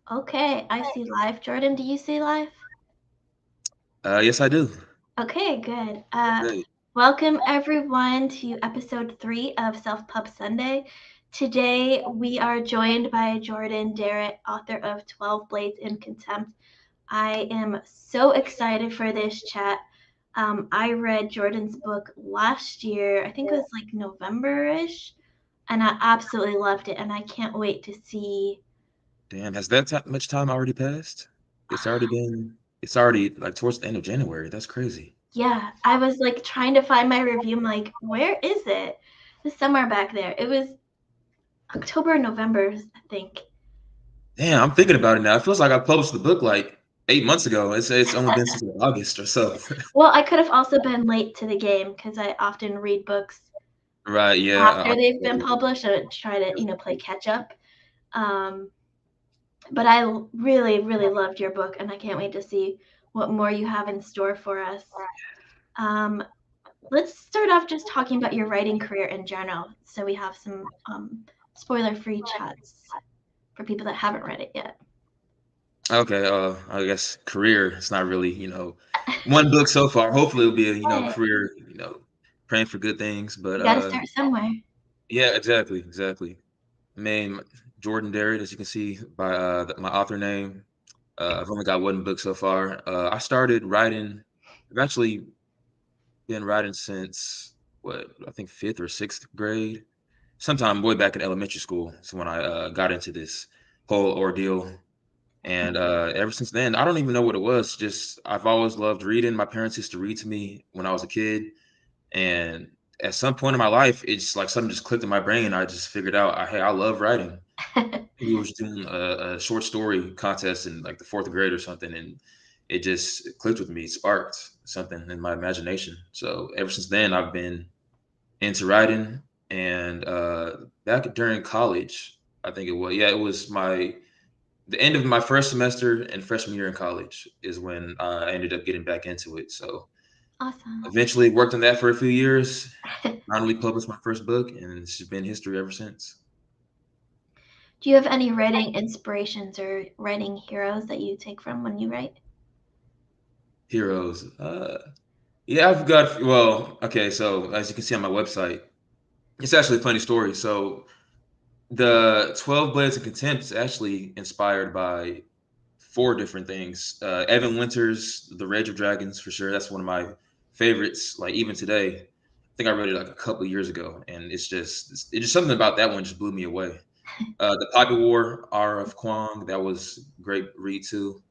Okay, I see live. Jordan, do you see live? Yes, I do. Okay, good. Great. Welcome everyone to episode 3 of Self Pub Sunday. Today we are joined by Jorden Darrett, author of 12 Blades in Contempt. I am so excited for this chat. I read Jordan's book last year, I think it was like November-ish, and I absolutely loved it, and I can't wait to see. Damn, has that much time already passed? It's already like towards the end of January. That's crazy. Yeah, I was like trying to find my review. I'm like, where is it? It's somewhere back there. It was October, November, I think. Damn, I'm thinking about it now. It feels like I published the book like 8 months ago. It's only been since like August or so. Well, I could have also been late to the game because I often read books Right, yeah. after they've been published and try to, play catch up. Um, but I really, really loved your book, and I can't wait to see what more you have in store for us. Um, let's start off just talking about your writing career in general, so we have some spoiler-free chats for people that haven't read it yet. Okay, I guess career. It's not really, one book so far. Hopefully it'll be a, Right. career, praying for good things. But You got to start somewhere. yeah, exactly. I mean, Jordan Darrett, as you can see by my author name. I've only got one book so far. I started writing. I've actually been writing since what I think fifth or sixth grade, sometime way back in elementary school. So when I got into this whole ordeal, and ever since then, I don't even know what it was. Just I've always loved reading. My parents used to read to me when I was a kid, and at some point in my life, it's like something just clicked in my brain. I just figured out, hey, I love writing. We were doing a short story contest in like the fourth grade or something, and it just clicked with me, sparked something in my imagination. So ever since then, I've been into writing. And back during college, I think it was, yeah, it was the end of my first semester and freshman year in college is when I ended up getting back into it. So Awesome. eventually worked on that for a few years, finally published my first book, and it's just been history ever since. Do you have any writing inspirations or writing heroes that you take from when you write? Heroes. Yeah, I've got, well, okay, so as you can see on my website, it's actually a funny story. So the 12 Blades of Contempt is actually inspired by four different things. Evan Winter's The Rage of Dragons, for sure. That's one of my favorites, like even today. I think I read it like a couple of years ago, and it's just something about that one just blew me away. The Poppy War, R of Kwong, that was a great read too.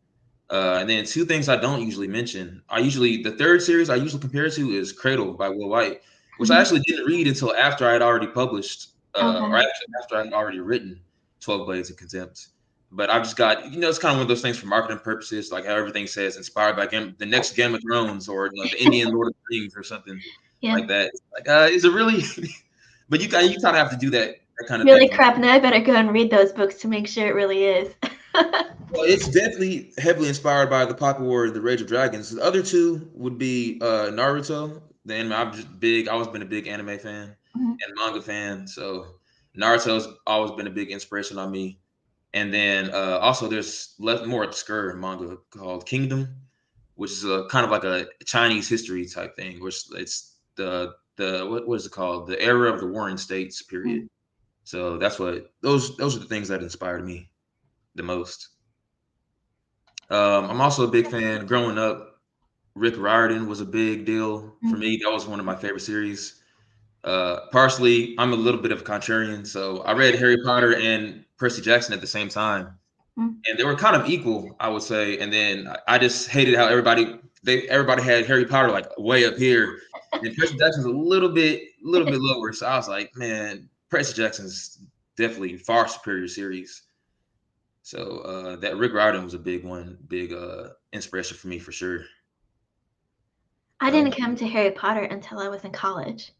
And then two things I don't usually mention. The third series I usually compare it to is Cradle by Will White, which I Mhm. actually didn't read until after I had already published, or Okay. actually after I had already written 12 Blades of Contempt. But I've just got, it's kind of one of those things for marketing purposes, like how everything says inspired by the next Game of Thrones or the Indian Lord of the Rings or something Yeah. like that. It's like, is it really? But you kind of have to do that kind of You're like, thinking. crap, now I better go and read those books to make sure it really is. Well, it's definitely heavily inspired by the Poppy War and the Rage of Dragons. The other two would be Naruto, the anime. I've always been a big anime fan Mhm. and manga fan. So Naruto's always been a big inspiration on me. And then also there's more obscure manga called Kingdom, which is a kind of like a Chinese history type thing, which it's the what is it called? The era of the Warring States period. Mhm. So that's what those are the things that inspired me the most. I'm also a big fan. Growing up, Rick Riordan was a big deal for Mhm. me. That was one of my favorite series. Partially, I'm a little bit of a contrarian, so I read Harry Potter and Percy Jackson at the same time, Mhm. and they were kind of equal, I would say. And then I just hated how everybody had Harry Potter like way up here, and Percy Jackson's a little bit lower. So I was like, man, Percy Jackson's definitely far superior series. So that Rick Riordan was a big inspiration for me for sure. I Uh, didn't come to Harry Potter until I was in college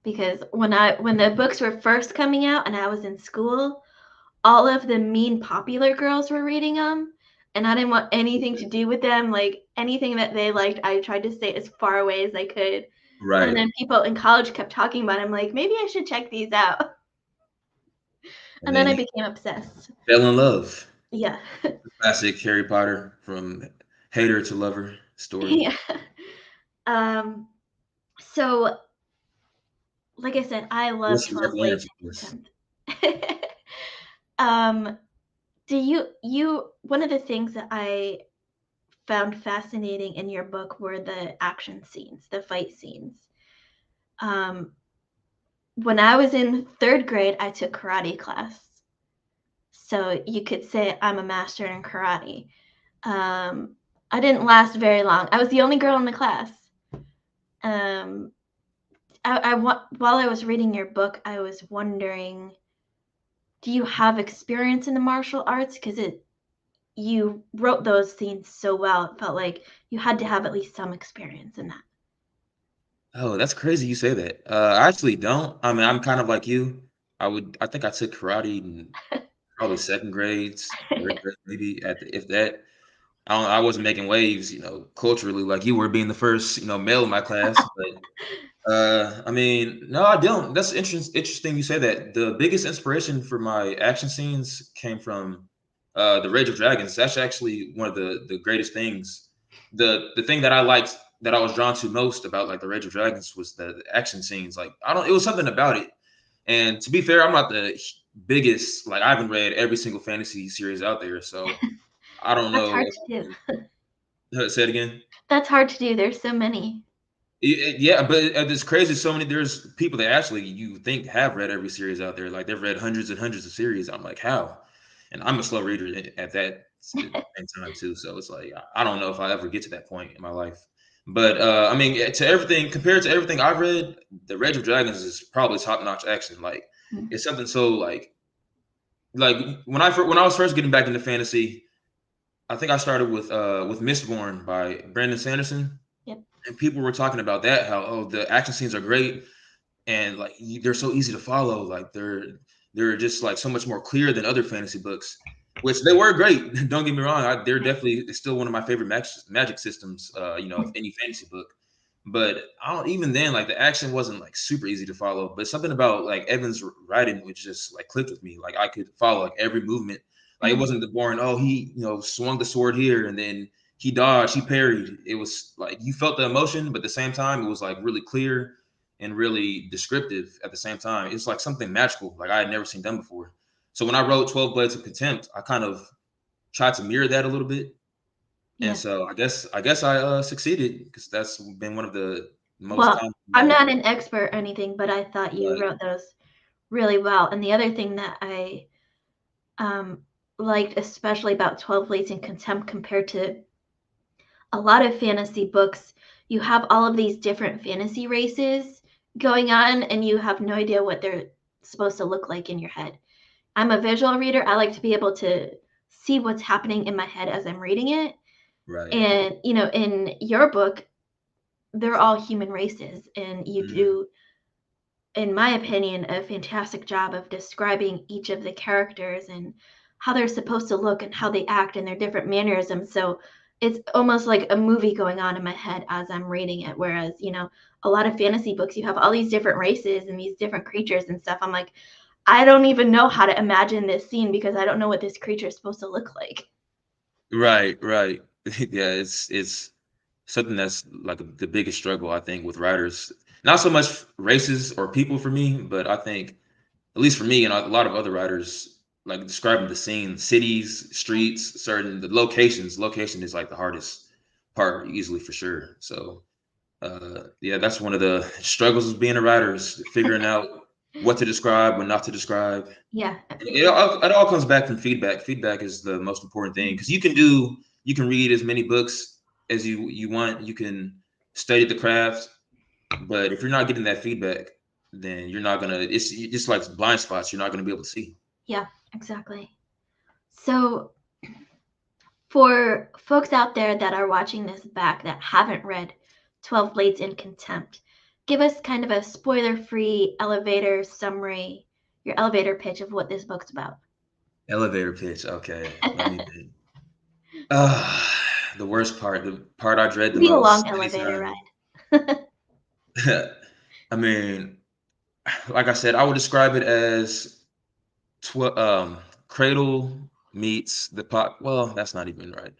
because when the books were first coming out and I was in school, all of the mean popular girls were reading them, and I didn't want anything to do with them. Like anything that they liked, I tried to stay as far away as I could. And right. then people in college kept talking about it. I'm like, maybe I should check these out. And And then then I you became obsessed. fell in love. Yeah. Classic Harry Potter from hater to lover story. Yeah. Um, so like I said, I love Lesson 12 never learned Blades from in this. Contempt. um, do you one of the things that I found fascinating in your book were the action scenes, the fight scenes. Um, when I was in 3rd grade, I took karate class. So you could say I'm a master in karate. I didn't last very long. I was the only girl in the class. Um, while I was reading your book, I was wondering, do you have experience in the martial arts? Because you wrote those scenes so well. It felt like you had to have at least some experience in that. Oh, that's crazy you say that. I actually don't. I mean, I'm kind of like you. I think I took karate in probably 2nd grade, 3rd grade, maybe at the, if that. I wasn't making waves, culturally like you were being the first, male in my class. But I mean, no, I don't. That's interesting you say that. The biggest inspiration for my action scenes came from the Rage of Dragons. That's actually one of the greatest things. The thing that I liked that I was drawn to most about like the Rage of Dragons was the action scenes. Like I don't, it was something about it. And to be fair, I'm not the biggest. Like I haven't read every single fantasy series out there, so I don't That's know hard if to do. say it again. That's hard to do. There's so many. Yeah, but it's crazy. So many. There's people that actually you think have read every series out there. Like they've read hundreds and hundreds of series. I'm like, how? And I'm a slow reader at that same time too. So it's like I don't know if I ever get to that point in my life. But I mean, to everything compared to everything I've read, the Rage of Dragons is probably top notch action. Like it's something so like when I was first getting back into fantasy, I think I started with Mistborn by Brandon Sanderson, Yep. and people were talking about that how the action scenes are great and like they're so easy to follow, like they're just like so much more clear than other fantasy books, which they were great. Don't get me wrong, they're definitely it's still one of my favorite magic systems, of any fantasy book. But I don't, even then, like the action wasn't like super easy to follow, but something about like Evan's writing which just like clicked with me. Like I could follow like every movement. Like it Mhm. wasn't the boring, oh, he swung the sword here and then he dodged, he parried. It was like you felt the emotion, but at the same time, it was like really clear and really descriptive at the same time. It's like something magical, like I had never seen done before. So when I wrote 12 Blades of Contempt, I kind of tried to mirror that a little bit. And Yeah. so I guess I succeeded because that's been one of the most Well, common I'm not an expert or anything, but I thought you right, wrote those really well. And the other thing that I um, liked, especially about 12 Blades in Contempt compared to a lot of fantasy books, you have all of these different fantasy races going on, and you have no idea what they're supposed to look like in your head. I'm a visual reader. I like to be able to see what's happening in my head as I'm reading it. right. And, in your book, they're all human races, and you Mm, do, in my opinion, a fantastic job of describing each of the characters and how they're supposed to look and how they act and their different mannerisms. So it's almost like a movie going on in my head as I'm reading it. Whereas, a lot of fantasy books, you have all these different races and these different creatures and stuff. I'm like, I don't even know how to imagine this scene because I don't know what this creature is supposed to look like. right, right. Yeah, it's something that's like the biggest struggle I think with writers. Not so much races or people for me, but I think at least for me and a lot of other writers, like describing the scene, cities, streets, certain the locations. Location is like the hardest part, easily for sure. So, yeah, that's one of the struggles of being a writer is figuring out what to describe, what not to describe. Yeah. It all comes back from feedback. Feedback is the most important thing because you can read as many books as you want. You can study the craft, but if you're not getting that feedback, then you're not gonna. It's just like blind spots. You're not gonna be able to see. Yeah, exactly. So for folks out there that are watching this back that haven't read 12 Blades in Contempt, give us kind of a spoiler free elevator summary, your elevator pitch of what this book's about. Elevator pitch. Okay, let me think. Uh, the worst part, the part I dread the Be a long most elevator anytime. ride. I mean, like I said, I would describe it as cradle. meets the pop. Well, that's not even right.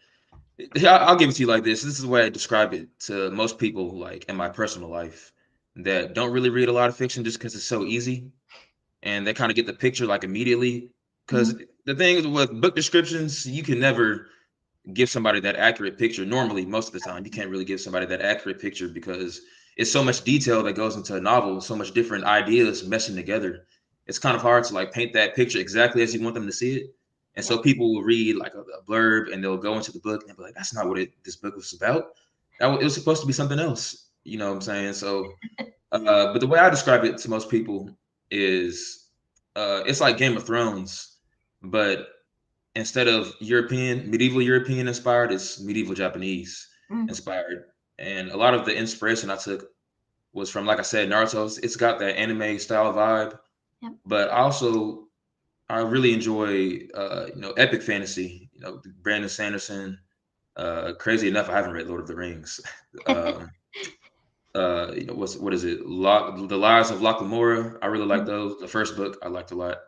Yeah, I'll give it to you like this. This is the way I describe it to most people, like in my personal life, that don't really read a lot of fiction just because it's so easy, and they kind of get the picture like immediately. Because Mhm. the thing is with book descriptions, you can never give somebody that accurate picture. Normally, most of the time, you can't really give somebody that accurate picture because it's so much detail that goes into a novel, so much different ideas meshing together. It's kind of hard to like paint that picture exactly as you want them to see it. And Yeah. so people will read like a blurb and they'll go into the book and be like, "That's not what this book was about. It was supposed to be something else." You know what I'm saying? So, but the way I describe it to most people is, it's like Game of Thrones, but instead of medieval European inspired, it's medieval Japanese Mm. inspired. And a lot of the inspiration I took was from, like I said, Naruto's. It's got that anime style vibe, Yep. but also I really enjoy, epic fantasy. Brandon Sanderson. Crazy enough, I haven't read Lord of the Rings. um, what is it? The Lives of Locke. I really like Mm. those. The first book I liked a lot.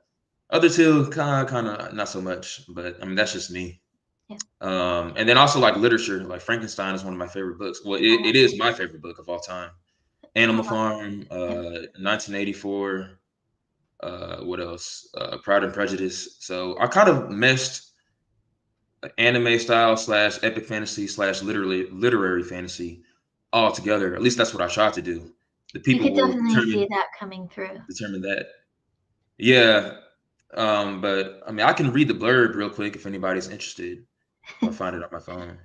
Other two, kind of not so much. But I mean, that's just me. Yeah. And then also like literature, like Frankenstein is one of my favorite books. Well, it is my favorite book of all time. Animal Oh, Farm, yeah. 1984. What else? Pride and Prejudice. So I kind of meshed anime style slash epic fantasy slash literary fantasy all together. At least that's what I tried to do. The You people could will definitely see that coming through. determine that. Yeah. But I mean, I can read the blurb real quick if anybody's interested. If I find it on my phone.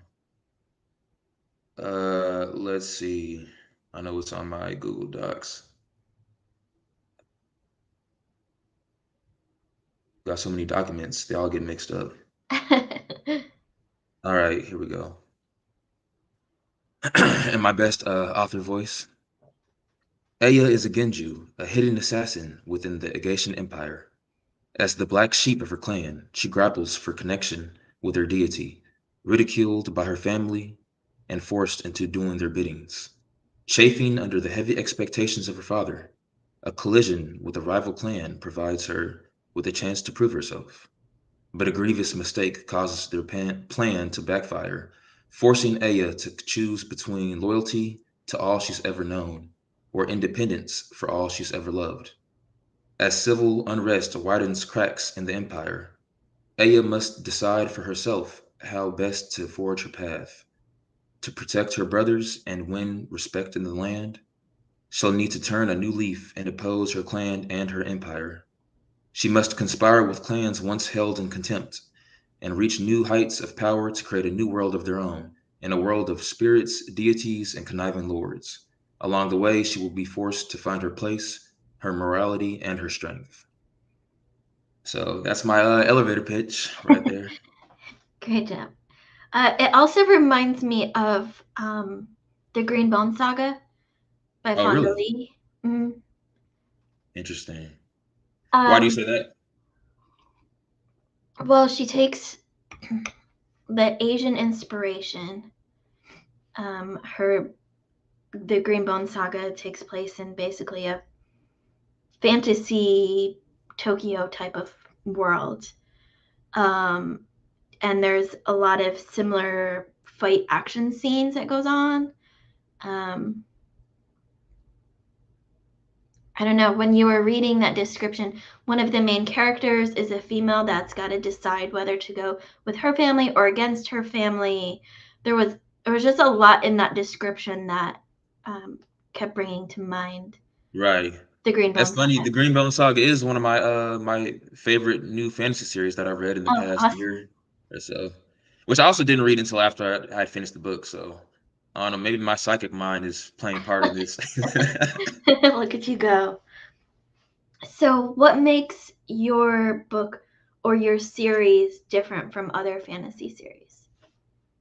Let's see. I know it's on my Google Docs. Got so many documents, they all get mixed up. All right, here we go. In my best author voice, Aya is a Genju, a hidden assassin within the Agathian Empire. As the black sheep of her clan, she grapples for connection with her deity, ridiculed by her family and forced into doing their biddings. Chafing under the heavy expectations of her father, a collision with a rival clan provides her with a chance to prove herself. But a grievous mistake causes their plan to backfire, forcing Aya to choose between loyalty to all she's ever known or independence for all she's ever loved. As civil unrest widens cracks in the empire, Aya must decide for herself how best to forge her path. To protect her brothers and win respect in the land, she'll need to turn a new leaf and oppose her clan and her empire. She must conspire with clans once held in contempt and reach new heights of power to create a new world of their own, in a world of spirits, deities, and conniving lords. Along the way, she will be forced to find her place, her morality, and her strength. So that's my elevator pitch right there. Great job. It also reminds me of the Green Bone Saga by Oh, Fonda really? Lee. Mm. Interesting. Why do you Um, say that? well, she takes the Asian inspiration. The Green Bone Saga takes place in basically a fantasy Tokyo type of world. Um, and there's a lot of similar fight action scenes that goes on. Um, I don't know, when you were reading that description, one of the main characters is a female that's got to decide whether to go with her family or against her family. There was there was just a lot in that description that kept bringing to mind Right. the Green That's Bone funny. Saga. The Greenbone Saga is one of my favorite new fantasy series that I've read in the Oh, past awesome. year or so. Which I also didn't read until after I had finished the book. So I don't know, maybe my psychic mind is playing part in this. Look at you go. So, what makes your book or your series different from other fantasy series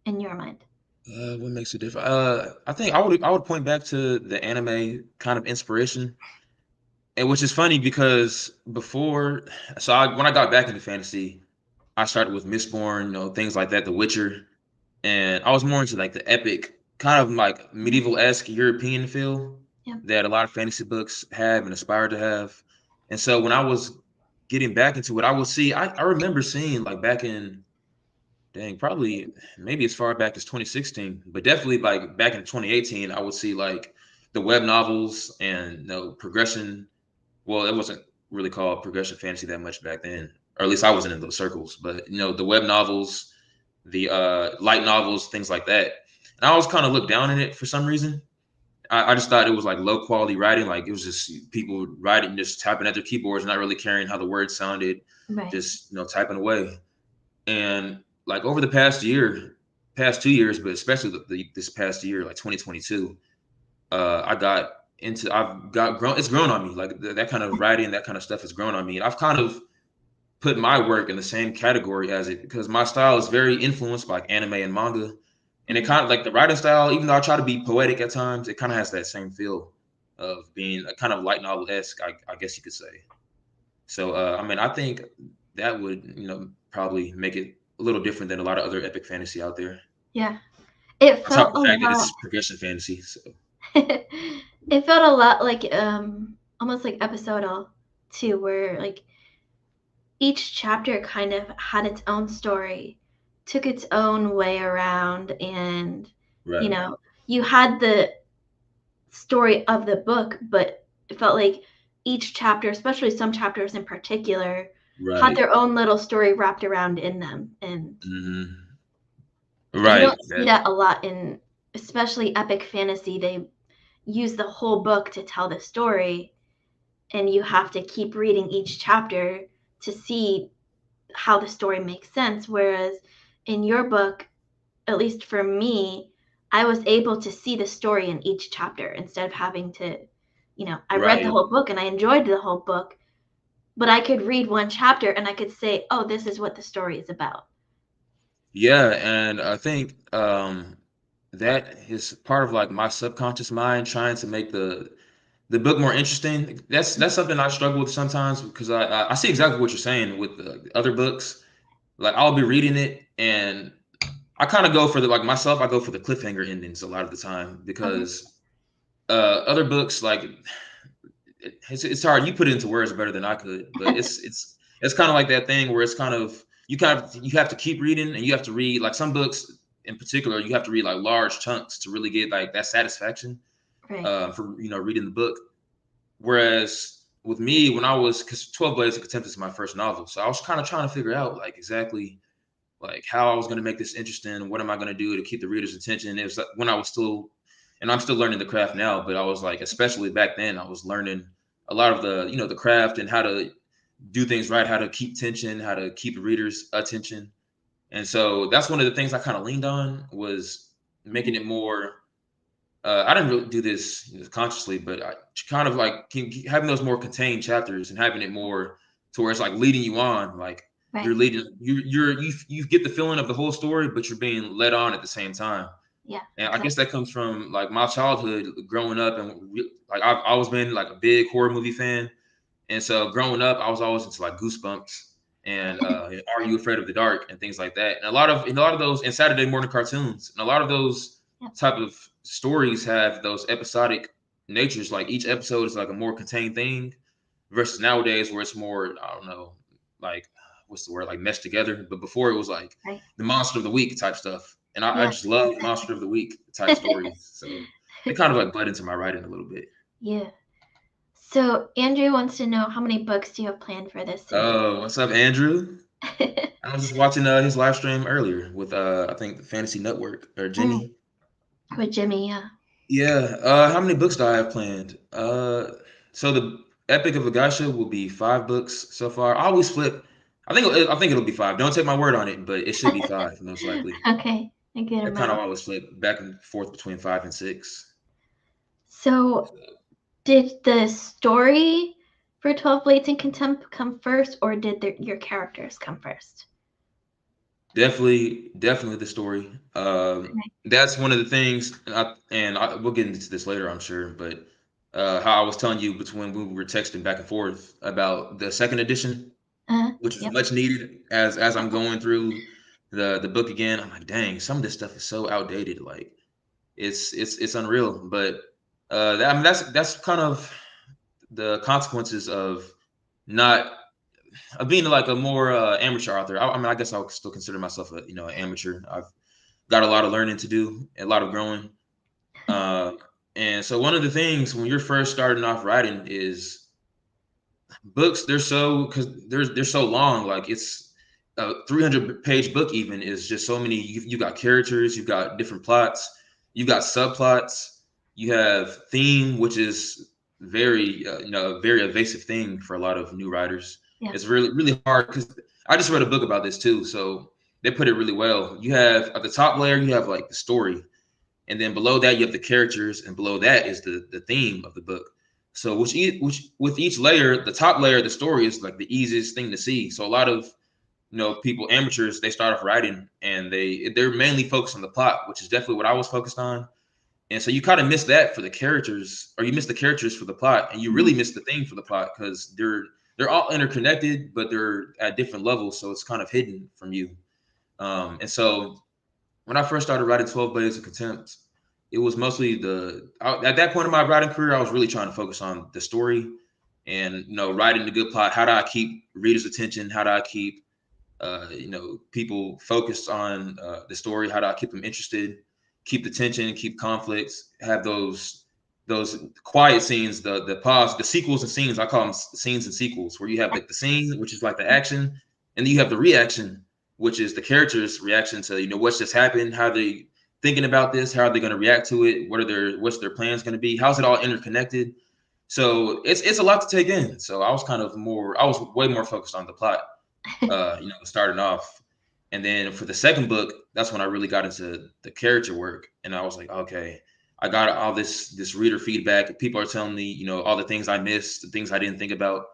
in your mind? What makes it different? I think I would point back to the anime kind of inspiration, and which is funny because when I got back into fantasy, I started with Mistborn, things like that, The Witcher, and I was more into like the epic, kind of like Mhm. medieval-esque European feel Yeah. that a lot of fantasy books have and aspire to have. And so when I was getting back into it, I will see. I remember seeing like back in dang, probably maybe as far back as 2016, but definitely like back in 2018, I would see like the web novels and progression. Well, it wasn't really called progression fantasy that much back then, or at least I wasn't in those circles. But the web novels, the light novels, things like that. And I always kind of looked down on it for some reason. I just thought it was like low quality writing. Like it was just people writing, just typing at their keyboards, not really caring how the words sounded, Right. just typing away. And like over the past 2 years, but especially this past year, like 2022, I've got grown. It's grown on me. Like that kind of writing, that kind of stuff has grown on me. And I've kind of put my work in the same category as it because my style is very influenced by like anime and manga. And it kind of like the writing style, even though I try to be poetic at times, it kind of has that same feel of being a kind of light novel esque, I guess you could say. So, I mean, I think that would, probably make it a little different than a lot of other epic fantasy out there. Yeah. It On top felt of a the fact that lot. it's progression fantasy. So, It felt a lot like almost like episodal too, where like each chapter kind of had its own story, took its own way around, and you right, know, you had the story of the book, but it felt like each chapter, especially some chapters in particular, had right, their own little story wrapped around in them. And hmm you right. don't see that a lot in especially epic fantasy. They use the whole book to tell the story, and you have to keep reading each chapter to see how the story makes sense. Whereas in your book, at least for me, I was able to see the story in each chapter instead of having to, I read the Right. whole book and I enjoyed the whole book, but I could read one chapter and I could say, oh, this is what the story is about. Yeah, and I think that is part of like my subconscious mind trying to make the book more interesting. That's something I struggle with sometimes because I see exactly what you're saying with the other books. Like I'll be reading it and I kind of go for the like myself. I go for the cliffhanger endings a lot of the time Okay. because other books like it's hard. You put it into words better than I could, but it's kind of like that thing where it's kind of you have to keep reading and you have to read like some books in particular. You have to read like large chunks to really get like that satisfaction Right. for reading the book. Whereas with me, when I was because 12 Blades of Contempt is my first novel, so I was kind of trying to figure out like exactly like how I was going to make this interesting. What am I going to do to keep the reader's attention? It was like, when I was still, and I'm still learning the craft now, but I was like, especially back then, I was learning a lot of the, the craft and how to do things right, how to keep tension, how to keep the reader's attention. And so that's one of the things I kind of leaned on was making it more. I didn't really do this consciously, but I kind of like having those more contained chapters and having it more to where it's like leading you on, like Right. you're leading you get the feeling of the whole story, but you're being led on at the same time. Yeah. And I guess Exactly. that comes from like my childhood growing up, and like I've always been like a big horror movie fan, and so growing up, I was always into like Goosebumps and Are You Afraid of the Dark and things like that. And a lot of those and Saturday morning cartoons and a lot of those Yep. type of stories have those episodic natures. Like each episode is like a more contained thing versus nowadays where it's more I don't know like what's the word like meshed together. But before it was like Right. the monster of the week type stuff, and I Yes. just love monster Exactly. of the week type stories. So they kind of like bled into my writing a little bit. Yeah. So Andrew wants to know how many books do you have planned for this series? Oh, what's up, Andrew? I was just watching his live stream earlier with I think the Fantasy Network or Mm, Jimmy. with Jimmy, yeah. Yeah. How many books do I have planned? So the Epic of Agasha will be 5 books so far. I always flip. I think it'll be 5. Don't take my word on it, but it should be 5 most likely. Okay, a good I kind of amount. always flip back and forth between 5 and 6. So did the story for 12 Blades in Contempt come first, or did your characters come first? Definitely the story. Okay. That's one of the things, we'll get into this later, I'm sure. But how I was telling you between when we were texting back and forth about the second edition, which is Yep. much needed. As I'm going through the book again, I'm like, dang, some of this stuff is so outdated. Like it's unreal. But I mean, that's kind of the consequences of not being like a more amateur author. I mean, I guess I would still consider myself a an amateur. I've got a lot of learning to do, a lot of growing. Uh, and so one of the things when you're first starting off writing is books. They're so because they're so long. Like it's a 300-page book. Even is just so many. You got characters. You've got different plots. You've got subplots. You have theme, which is very a very evasive thing for a lot of new writers. Yeah. It's really hard because I just read a book about this too. So they put it really well. You have at the top layer, you have like the story, and then below that you have the characters, and below that is the theme of the book. So which with each layer, the top layer of the story is like the easiest thing to see. So a lot of people, amateurs, they start off writing and they're mainly focused on the plot, which is definitely what I was focused on. And so you kind of miss that for the characters, or you miss the characters for the plot, and you really miss the theme for the plot because they're all interconnected, but they're at different levels, so it's kind of hidden from you. And so when I first started writing 12 Blades of Contempt, it was mostly at that point in my writing career, I was really trying to focus on the story and, writing the good plot. How do I keep readers' attention? How do I keep, people focused on the story? How do I keep them interested? Keep the tension, keep conflicts, have those quiet scenes, the pause, the sequels and scenes. I call them scenes and sequels, where you have like the scene, which is like the action, and then you have the reaction, which is the character's reaction to what's just happened, how they thinking about this, how are they going to react to it, what's their plans going to be, how's it all interconnected. So it's a lot to take in. So I was way more focused on the plot, starting off. And then for the second book, that's when I really got into the character work. And I was like, okay, I got all this reader feedback. People are telling me, all the things I missed, the things I didn't think about.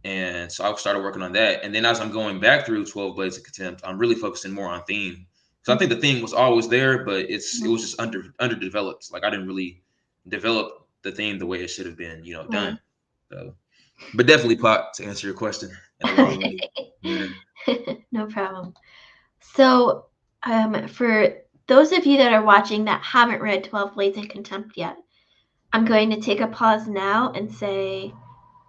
And so I started working on that. And then as I'm going back through 12 Blades of Contempt, I'm really focusing more on theme. So I think the theme was always there, but it was just underdeveloped. Like I didn't really develop the theme the way it should have been, done. So, but definitely plot to answer your question in a long-winded manner. No problem. So, for those of you that are watching that haven't read 12 Blades of Contempt yet, I'm going to take a pause now and say,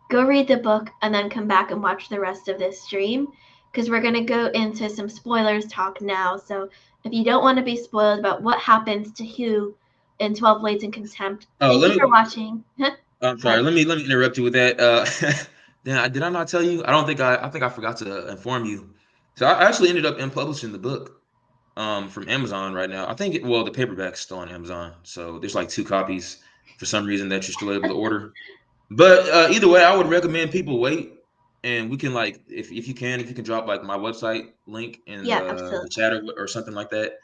go read the book and then come back and watch the rest of this stream, because we're going to go into some spoilers talk now. So if you don't want to be spoiled about what happens to Hugh in 12 Blades of Contempt, thank you for watching. I'm sorry. Let me interrupt you with that. Did I not tell you? I think I forgot to inform you. So I actually ended up publishing the book from Amazon right now. I think the paperback's still on Amazon. So there's like 2 copies for some reason that you're still able to order. But either way, I would recommend people wait, and we can like if you can drop like my website link in the chat or something like that.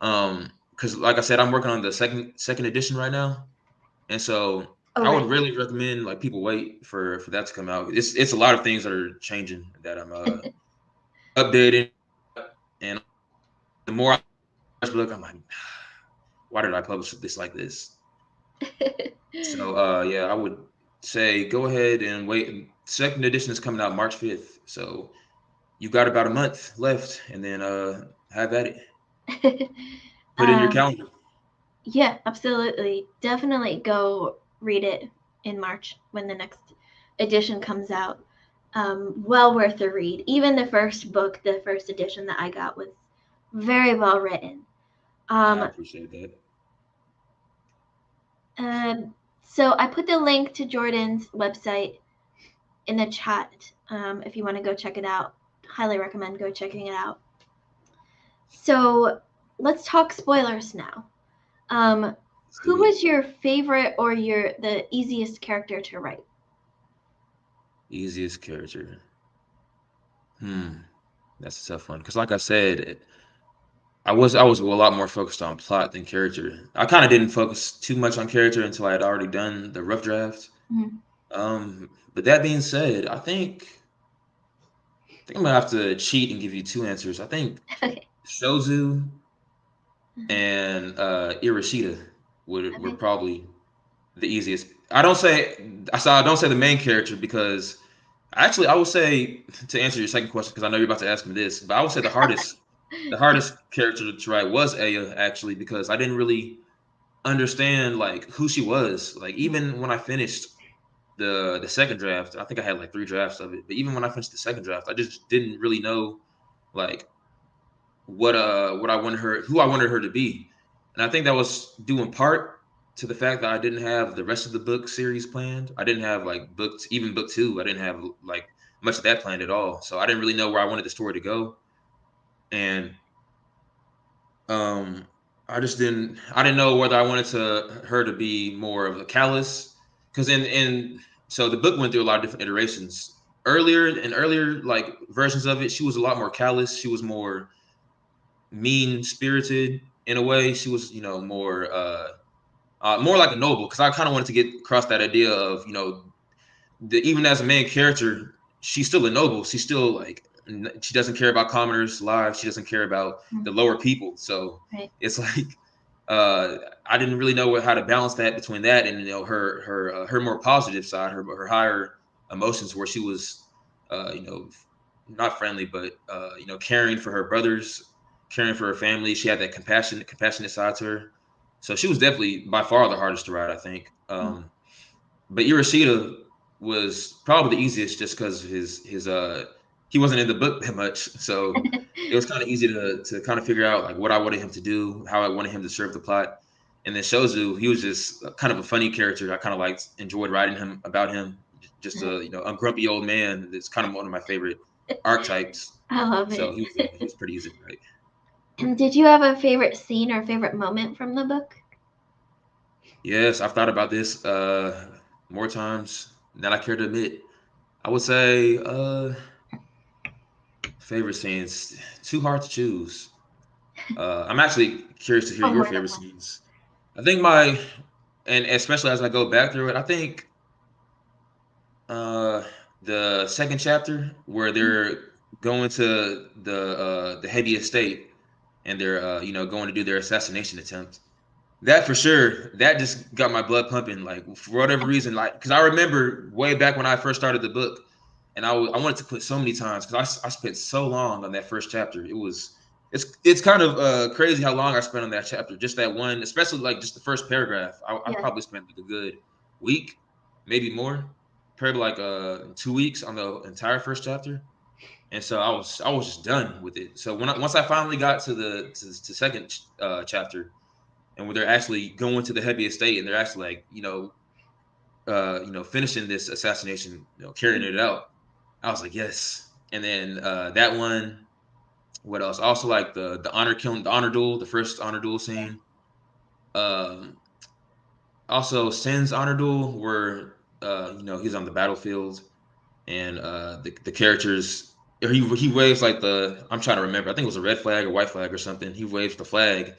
Because like I said, I'm working on the second edition right now, and so I would really recommend like people wait for that to come out. It's a lot of things that are changing that I'm updating, and the more I look, I'm like, why did I publish this like this? So yeah, I would say go ahead and wait. Second edition is coming out March 5th, so you've got about a month left, and then have at it. Put in your calendar. Yeah, absolutely. Definitely go read it in March when the next edition comes out. Well worth a read. Even the first book, the first edition that I got, was very well written. I appreciate that. So I put the link to Jordan's website in the chat. If you want to go check it out, highly recommend go checking it out. So let's talk spoilers now. Who was your favorite or the easiest character to write? Easiest character. That's a tough one because, like I said, I was a lot more focused on plot than character. I kind of didn't focus too much on character until I had already done the rough draft. But that being said, I think I'm gonna have to cheat and give you 2 answers. I think Shozu and Irashida were probably the easiest. I don't say the main character because actually I would say, to answer your second question, because I know you're about to ask me this, but I would say the hardest character to write was Aya, actually, because I didn't really understand like who she was. Like even when I finished the second draft. I think I had like 3 drafts of it. But even when I finished the second draft, I just didn't really know like what I wanted her, who I wanted her to be. And I think that was due in part to the fact that I didn't have the rest of the book series planned. I didn't have like books, even book 2. I didn't have like much of that planned at all. So I didn't really know where I wanted the story to go. And um I didn't know whether I wanted her to be more of a callous, because in so the book went through a lot of different iterations. Earlier like versions of it, she was a lot more callous. She was more mean spirited in a way. She was, more like a noble, because I kind of wanted to get across that idea of, even as a main character, she's still a noble. She's still like, she doesn't care about commoners' lives. She doesn't care about the lower people. So Right. it's like, I didn't really know how to balance that between that and her more positive side, her higher emotions, where she was, not friendly, but caring for her brothers, caring for her family. She had that compassionate side to her. So she was definitely by far the hardest to write, I think. But Irashida was probably the easiest, just because his he wasn't in the book that much, so it was kind of easy to kind of figure out like what I wanted him to do, how I wanted him to serve the plot. And then Shozu, he was just kind of a funny character. I kind of enjoyed writing about him. Just a grumpy old man. That's kind of one of my favorite archetypes. I love So it. he was pretty easy to write. And did you have a favorite scene or favorite moment from the book? Yes, I've thought about this more times than I care to admit. I would say favorite scenes, too hard to choose. I'm actually curious to hear Oh, your more than favorite one. scenes. I think my, and especially as I go back through it, I think uh, the second chapter where they're going to the heavy estate, and they're going to do their assassination attempt. That for sure, that just got my blood pumping. Like for whatever reason, like because I remember way back when I first started the book, and I wanted to quit so many times because I spent so long on that first chapter. It's kind of crazy how long I spent on that chapter. Just that one, especially like just the first paragraph. I Yeah. probably spent like a good week, maybe more, probably like 2 weeks on the entire first chapter. And so I was just done with it. So once I finally got to the second chapter, and where they're actually going to the heavy estate, and they're actually like finishing this assassination, carrying it out, I was like, yes. And then that one, what else? Also like the honor killing, the honor duel, the first honor duel scene. Um, Also Sin's honor duel, where he's on the battlefield, and the characters, he waves like the, I'm trying to remember, I think it was a red flag or white flag or something. He waves the flag,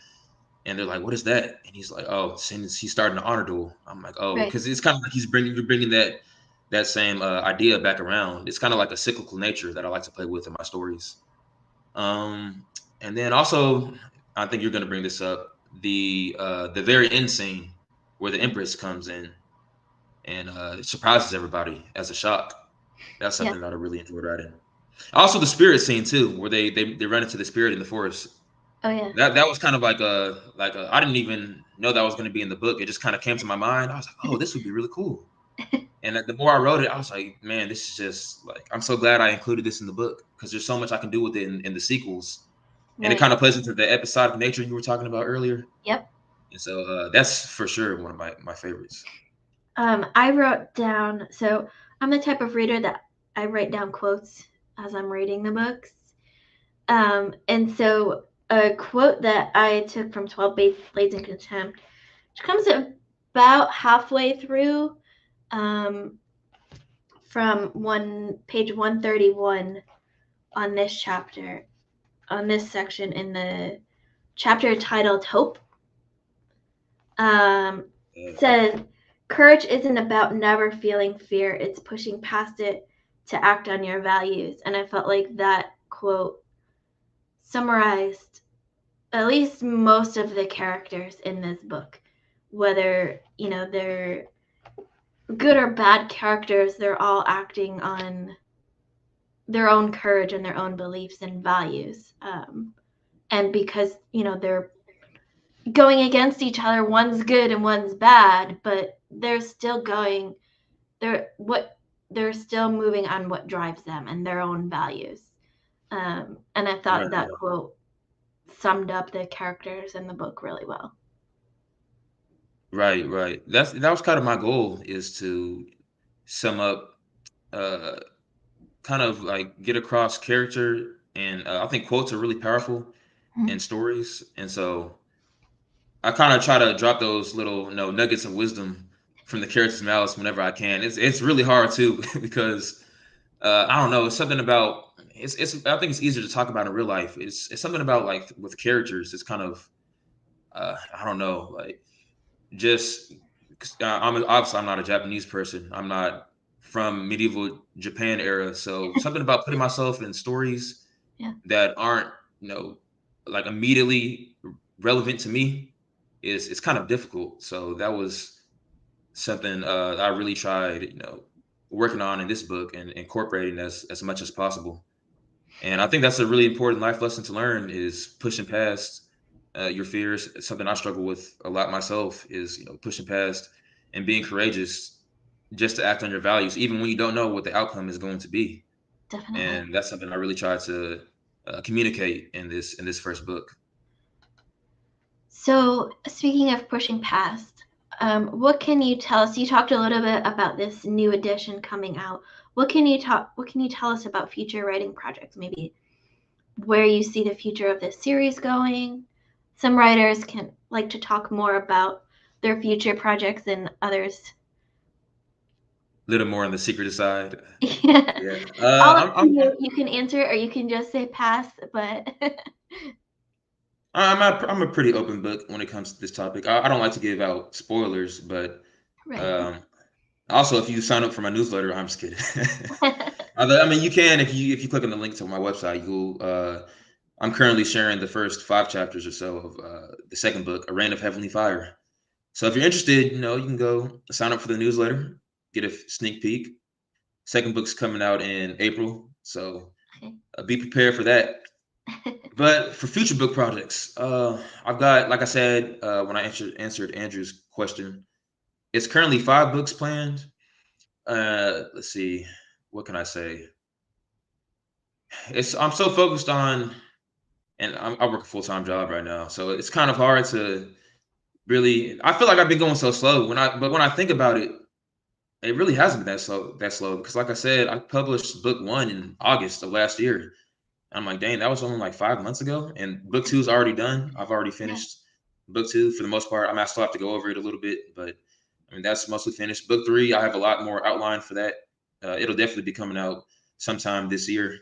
and they're like, "What is that?" And he's like, "Oh, since he's starting an honor duel." I'm like, "Oh," Right. because it's kind of like you're bringing that same idea back around. It's kind of like a cyclical nature that I like to play with in my stories. Um, and then also, I think you're going to bring this up, the very end scene where the Empress comes in and surprises everybody as a shock. That's Yeah. something that I really enjoyed writing. Also, the spirit scene too, where they run into the spirit in the forest. Oh yeah. That was kind of like I didn't even know that was going to be in the book. It just kind of came to my mind. I was like, oh, this would be really cool. And the more I wrote it, I was like, man, this is just like, I'm so glad I included this in the book, because there's so much I can do with it in the sequels. And it Right. kind of plays into the episodic nature you were talking about earlier. Yep. And so that's for sure one of my favorites. I wrote down, so I'm the type of reader that I write down quotes as I'm reading the books. And so a quote that I took from 12 Blades in Contempt, which comes about halfway through, um, from page 131 on this chapter, on this section in the chapter titled Hope, Yeah. says, courage isn't about never feeling fear, it's pushing past it to act on your values. And I felt like that quote summarized at least most of the characters in this book. Whether, they're good or bad characters, they're all acting on their own courage and their own beliefs and values. And because, they're going against each other, one's good and one's bad, but they're still going they're still moving on what drives them and their own values. And I thought Right, that quote summed up the characters in the book really well. right, right. That was kind of my goal, is to sum up, uh, kind of like get across character, and I think quotes are really powerful in Mhm. stories, and so I kind of try to drop those little, nuggets of wisdom from the character's mouths whenever I can. It's really hard too because I don't know. It's something about it's. I think it's easier to talk about in real life. It's something about, like, with characters. It's kind of, I don't know, like, just 'cause, obviously I'm not a Japanese person. I'm not from medieval Japan era. So something about putting myself in stories Yeah, that aren't, you know like, immediately relevant to me is it's kind of difficult. So that was something, I really tried, working on in this book and incorporating as much as possible. And I think that's a really important life lesson to learn, is pushing past, your fears. It's something I struggle with a lot myself, is, pushing past and being courageous just to act on your values, even when you don't know what the outcome is going to be. definitely. And that's something I really try to, communicate in this first book. So, speaking of pushing past, what can you tell us? You talked a little bit about this new edition coming out. What can you tell us about future writing projects? Maybe where you see the future of this series going. Some writers can like to talk more about their future projects than others. A little more on the secretive side. Yeah. Yeah. All up to I'm you. You can answer or you can just say pass, but I'm a pretty open book when it comes to this topic. I don't like to give out spoilers, but right. um, also, if you sign up for my newsletter, I'm just kidding. I mean, you can, if you click on the link to my website. I'm currently sharing the first 5 chapters or so of, the second book, A Rain of Heavenly Fire. So if you're interested, you can go sign up for the newsletter, get a sneak peek. Second book's coming out in April, so Okay. be prepared for that. But for future book projects, I've got, like I said, when I answered Andrew's question, it's currently 5 books planned. Let's see, what can I say? I'm so focused on, and I work a full-time job right now, so it's kind of hard to really. I feel like I've been going so slow. But when I think about it, it really hasn't been that slow. That slow, because, like I said, I published book 1 in August of last year. I'm like, dang, that was only like 5 months ago, and book 2 is already done. I've already Yeah. finished book 2 for the most part. I still have to go over it a little bit, but I mean that's mostly finished. Book 3, I have a lot more outline for that. It'll definitely be coming out sometime this year.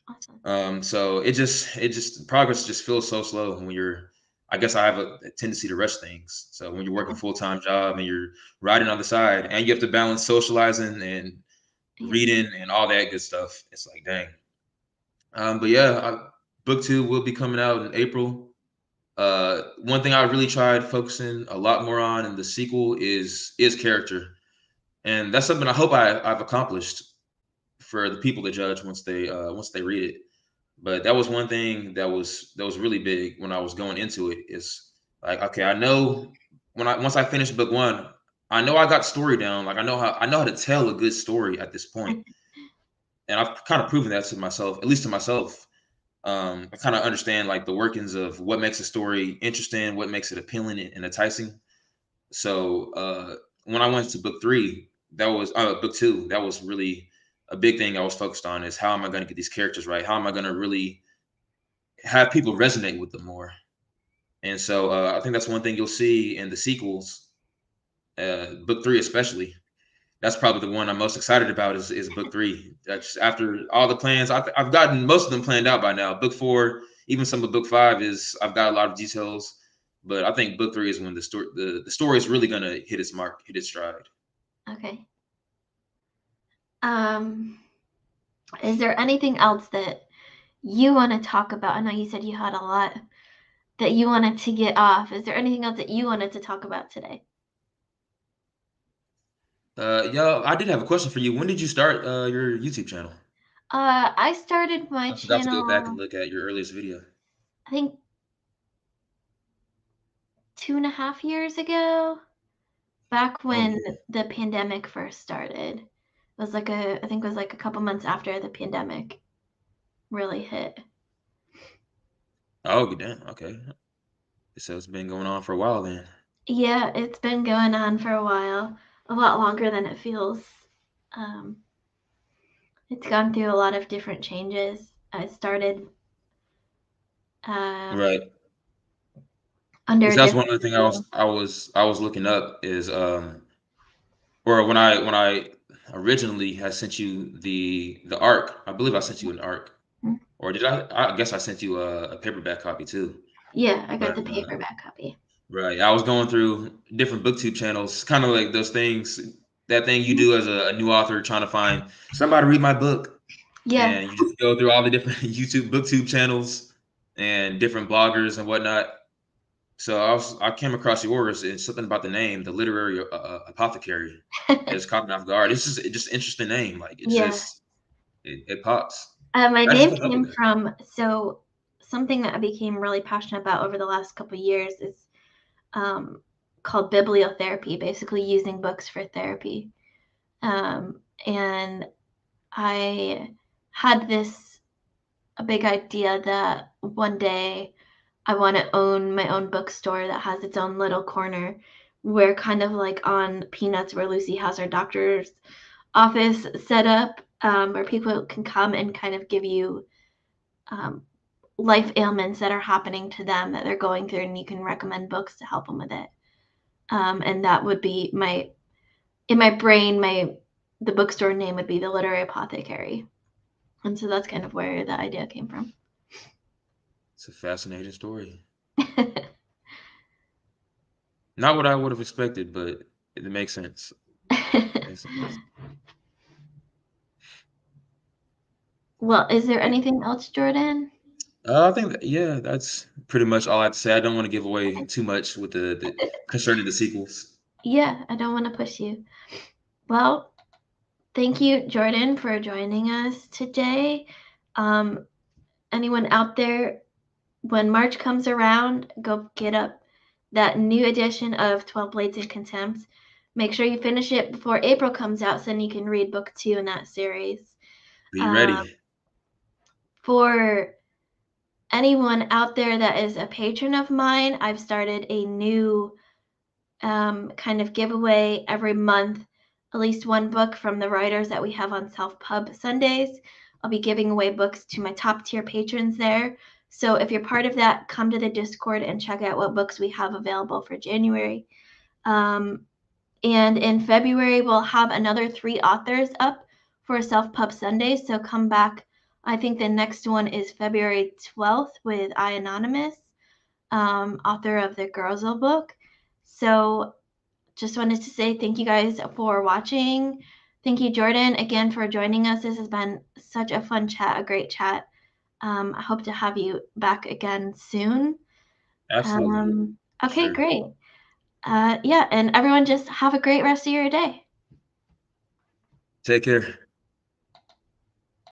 Awesome. So it just progress just feels so slow when you're. I guess I have a tendency to rush things. So when you're working full time job and you're writing on the side, and you have to balance socializing and Yeah. reading and all that good stuff, it's like, dang. But yeah, book 2 will be coming out in April. One thing I really tried focusing a lot more on in the sequel is character, and that's something I hope I've accomplished for the people to judge once they read it. But that was one thing that was really big when I was going into it. Is like, okay, I know once I finished book 1, I know I got story down. Like, I know how to tell a good story at this point, and I've kind of proven that to myself, at least to myself. I kind of understand, like, the workings of what makes a story interesting, what makes it appealing and enticing. So when I went to book 3, that was book 2. That was really a big thing I was focused on, is how am I going to get these characters right? How am I going to really have people resonate with them more? And so I think that's one thing you'll see in the sequels, book 3 especially. That's probably the one I'm most excited about, is book 3. That's after all the plans. I've gotten most of them planned out by now. Book 4, even some of book 5, is I've got a lot of details, but I think book 3 is when the story is really gonna hit its mark, hit its stride. Okay. Um, is there anything else that you want to talk about? I know you said you had a lot that you wanted to get off. Is there anything else that you wanted to talk about today? Yeah, I did have a question for you. When did you start your YouTube channel? I started my I forgot to go back and channel, look at your earliest video. I think 2.5 years ago, back Oh when yeah. the pandemic first started. was like I think it was like a couple months after the pandemic really hit. Oh, damn. Okay. So it's been going on for a while then. Yeah, it's been going on for a while, a lot longer than it feels. Um, it's gone through a lot of different changes. I started um, Right. under Because a that's different one of the things name. I was looking up is or when I originally had sent you the arc, I believe I sent you an arc. Or did I guess I sent you a paperback copy too. Yeah, I got But the paperback copy. right, I was going through different booktube channels, kind of like those things, that thing you Mhm. do as a new author trying to find somebody to read my book, Yeah, and you just go through all the different YouTube booktube channels and different bloggers and whatnot. So I came across yours and something about the name, the literary apothecary. It just caught me off guard. It's just an interesting name. Like yeah. it pops. My I just name came up with came that. from something that I became really passionate about over the last couple of years is um, called bibliotherapy, basically using books for therapy. And I had a big idea that one day I want to own my own bookstore that has its own little corner where kind of like on Peanuts where Lucy has her doctor's office set up, where people can come and kind of give you um, life ailments that are happening to them that they're going through, and you can recommend books to help them with it. And that would be in my brain, the bookstore name would be the Literary Apothecary. And so that's kind of where the idea came from. It's a fascinating story. Not what I would have expected, but it makes sense. Makes sense. Well, is there anything else, Jordan? I think yeah, that's pretty much all I have to say. I don't want to give away too much with the concerning the sequels. Yeah, I don't want to push you. Well, thank you, Jordan, for joining us today. Um, anyone out there, when March comes around, go get up that new edition of 12 Blades in Contempt. Make sure you finish it before April comes out so then you can read book 2 in that series. Be Um, ready. for anyone out there that is a patron of mine, I've started a new kind of giveaway every month, at least one book from the writers that we have on Self Pub Sundays. I'll be giving away books to my top tier patrons there. So if you're part of that, come to the Discord and check out what books we have available for January. Um, and in February, we'll have another 3 authors up for Self Pub Sunday. So come back. I think the next one is February 12th with I Anonymous, author of the Girlsville book. So just wanted to say thank you guys for watching. Thank you, Jordan, again for joining us. This has been such a fun chat, a great chat. I hope to have you back again soon. Absolutely. Okay, Sure. great. Yeah, and everyone just have a great rest of your day. Take care.